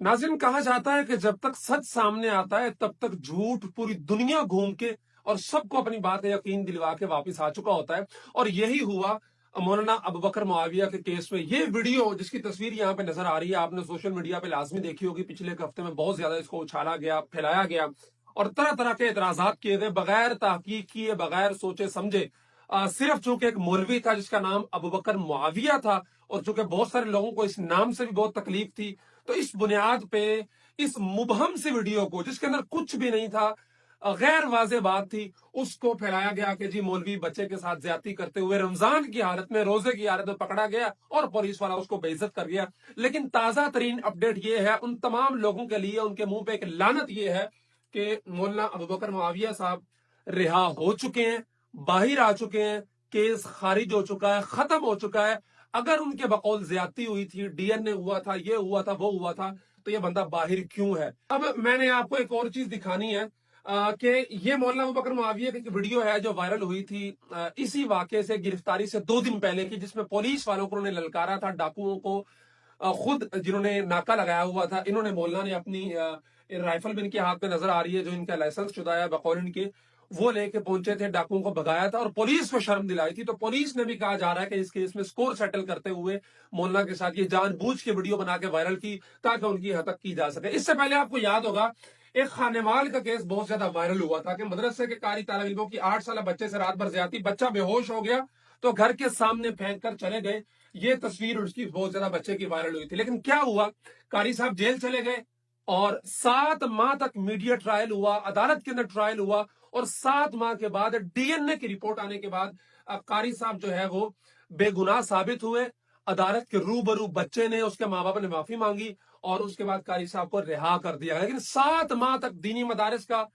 नाज़रीन, कहा जाता है कि जब तक सच सामने आता है तब तक झूठ पूरी दुनिया घूम के और सबको अपनी बात का यकीन दिलवा के वापस आ चुका होता है। और यही हुआ मौलाना अबू बकर मुआविया के केस में। ये वीडियो जिसकी तस्वीर यहाँ पे नजर आ रही है, आपने सोशल मीडिया पे लाजमी देखी होगी। पिछले एक हफ्ते में बहुत ज्यादा इसको उछाला गया, फैलाया गया और तरह तरह के एतराजात किए गए बगैर तहकीक किए, बगैर सोचे समझे। सिर्फ चूंकि एक मौलवी था जिसका नाम अबू बकर मुआविया था, और चूंकि बहुत सारे लोगों को इस नाम से भी बहुत तकलीफ थी, तो इस बुनियाद पे इस मुबहम से वीडियो को, जिसके अंदर कुछ भी नहीं था, गैर वाज़ेह बात थी, उसको फैलाया गया कि जी मौलवी बच्चे के साथ ज्यादती करते हुए रमजान की हालत में, रोजे की हालत में पकड़ा गया और पुलिस वाला उसको बेइज्जत कर गया। लेकिन ताजा तरीन अपडेट ये है उन तमाम लोगों के लिए, उनके मुंह पे एक लानत ये है कि मौलाना अबू बकर मुआविया साहब रिहा हो चुके हैं, बाहर आ चुके हैं, केस खारिज हो चुका है, खत्म हो चुका है। अगर उनके बकौल ज्यादती हुई थी, डीएनए हुआ था, ये हुआ था, वो हुआ था, तो ये बंदा बाहर क्यों है? अब मैंने आपको एक और चीज दिखानी है कि ये मौलाना अबू बकर मुआविया की वीडियो है जो वायरल हुई थी इसी वाकये से, गिरफ्तारी से 2 दिन पहले की, जिसमें पुलिस वालों को उन्होंने ललकारा था, डाकुओं को खुद जिन्होंने नाका लगाया हुआ था। इन्होंने, मौलाना ने अपनी राइफल भी इनके हाथ में नजर आ रही है जो इनका लाइसेंस शुदा है बकौल इनके, वो लेके पहुंचे थे, डाकुओं को भगाया था और पुलिस को शर्म दिलाई थी। तो पुलिस ने भी कहा जा रहा है कि इस केस में स्कोर सेटल करते हुए मौलाना के साथ ये जानबूझ के वीडियो बना के वायरल की ताकि उनकी हतक की जा सके। इससे पहले आपको याद होगा एक खानेवाल का केस बहुत ज्यादा वायरल हुआ था कि मदरसे के कारी तालिब इल्मों की 8 साल बच्चे से रात भर ज्यादती, बच्चा बेहोश हो गया तो घर के सामने फेंक कर चले गए। ये तस्वीर उसकी बहुत ज्यादा बच्चे की वायरल हुई थी। लेकिन क्या हुआ, कारी साहब जेल चले गए और 7 माह तक मीडिया ट्रायल हुआ, अदालत के अंदर ट्रायल हुआ और 7 माह के बाद डीएनए की रिपोर्ट आने के बाद कारी साहब जो है वो बेगुनाह साबित हुए। अदालत के रूबरू बच्चे ने, उसके माँ बाप ने माफी मांगी और उसके बाद कारी साहब को रिहा कर दिया। लेकिन 7 माह तक दीनी मदारिस का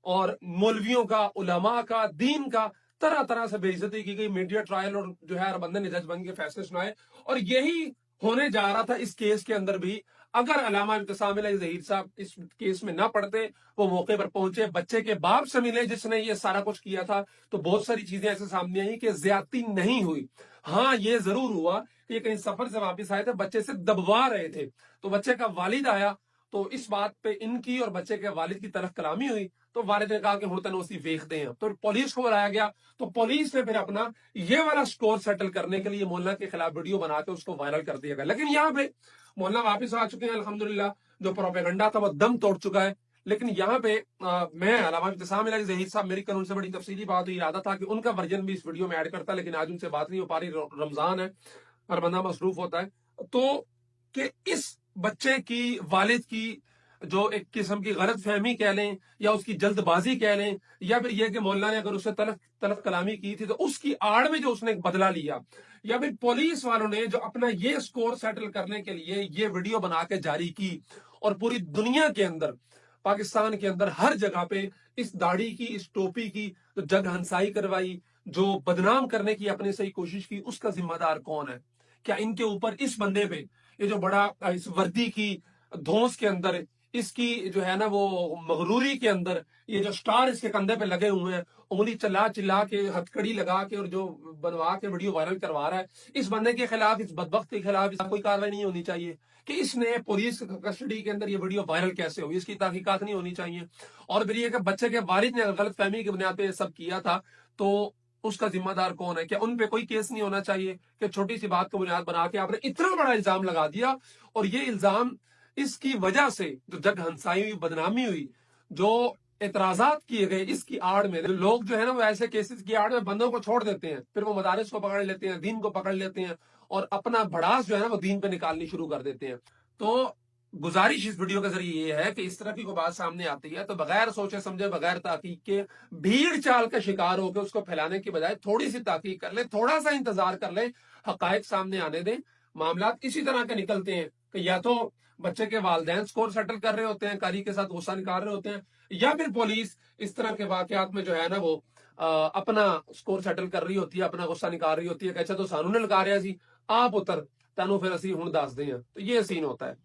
और मौलवियों का, उलमा का, दीन का तरह तरह से बेइज्जती की गई। मीडिया ट्रायल और जो है हर बंदे ने जज बन के फैसले सुनाए और यही होने जा रहा था इस केस के अंदर भी। अगर अल्लामा इब्तिसाम ज़हीर साहब इस केस में ना पढ़ते, वो मौके पर पहुंचे, बच्चे के बाप से मिले जिसने ये सारा कुछ किया था, तो बहुत सारी चीजें ऐसे सामने आई कि ज्यादती नहीं हुई। हाँ, ये जरूर हुआ कि ये कहीं सफर से वापस आए थे, बच्चे से दबवा रहे थे, तो बच्चे का वालिद आया, तो इस बात पे इनकी और बच्चे के वालिद की तरफ कलामी हुई, तो वालिद ने कहा कि हुण तैनूं असीं वेखदे हैं। तो पुलिस को बुलाया गया, तो पुलिस ने फिर अपना ये वाला स्कोर सेटल करने के लिए मौलाना के खिलाफ वीडियो बना के उसको वायरल कर दिया गया। लेकिन यहाँ पे मौलाना वापस आ चुके हैं अल्हम्दुलिल्लाह, जो प्रोपेगेंडा था वो दम तोड़ चुका है। लेकिन यहाँ पे मैं अल्लामा इब्तिसाम ज़हीर साहब, मेरी कल उनसे बड़ी तफसीली बात हुई, इरादा था कि उनका वर्जन भी इस वीडियो में ऐड करता, लेकिन आज उनसे बात नहीं हो पा रही, रमजान है, हर बंदा मसरूफ होता है। तो कि इस बच्चे की वालिद की जो एक किस्म की गलत फहमी कह लें या उसकी जल्दबाजी कह लें, या फिर यह कि मौलाना ने अगर उससे तलफ तलफ कलामी की थी तो उसकी आड़ में जो उसने एक बदला लिया, या फिर पुलिस वालों ने जो अपना ये स्कोर सेटल करने के लिए ये वीडियो बना के जारी की और पूरी दुनिया के अंदर, पाकिस्तान के अंदर हर जगह पे इस दाढ़ी की, इस टोपी की जो जग हंसाई करवाई, जो बदनाम करने की अपने से ही कोशिश की, उसका जिम्मेदार कौन है? क्या इनके ऊपर, इस बंदे पे, ये जो बड़ा इस वर्दी की धौंस के अंदर, इसकी जो है ना वो मगरूरी के अंदर, ये जो स्टार इसके कंधे पे लगे हुए हैं, उंगली चला चिल्ला के, हथकड़ी लगा के और जो बनवा के वीडियो वायरल करवा रहा है, इस बंदे के खिलाफ, इस बदबख्त के खिलाफ कोई कार्रवाई नहीं होनी चाहिए कि इसने पुलिस कस्टडी के अंदर ये वीडियो वायरल कैसे हुई, इसकी तहकीकात नहीं होनी चाहिए। और फिर ये कि बच्चे के वालिद ने गलत फहमी की बुनियाद पे सब किया था, तो उसका जिम्मेदार कौन है? क्या उन पे कोई केस नहीं होना चाहिए कि छोटी सी बात को बुनियाद बना के आपने इतना बड़ा इल्जाम लगा दिया? और ये इल्जाम, इसकी वजह से जो जग हंसाई हुई, बदनामी हुई, जो एतराजात किए गए, इसकी आड़ में लोग जो है ना वो ऐसे केसेस की आड़ में बंदों को छोड़ देते हैं, फिर वो मदारिस को पकड़ लेते हैं, दीन को पकड़ लेते हैं और अपना भड़ास जो है ना वो दीन पे निकालनी शुरू कर देते हैं। तो गुजारिश इस वीडियो के जरिए ये है कि इस तरह की कोई बात सामने आती है तो बगैर सोचे समझे, बगैर ताकीक के, भीड़ चाल का शिकार होकर उसको फैलाने की बजाय थोड़ी सी ताकीक कर ले, थोड़ा सा इंतजार कर ले, हकायक सामने आने दें। मामला इसी तरह के निकलते हैं कि या तो बच्चे के वालिदैन स्कोर सेटल कर रहे होते हैं, कारी के साथ गुस्सा निकाल रहे होते हैं, या फिर पुलिस इस तरह के वाकयात में जो है ना वो अपना स्कोर सेटल कर रही होती है, अपना गुस्सा निकाल रही होती है कि अच्छा तो सानू ने लगा रहा सी, आप उतर, तेनों फिर असी हुण दस दें। तो ये सीन होता है।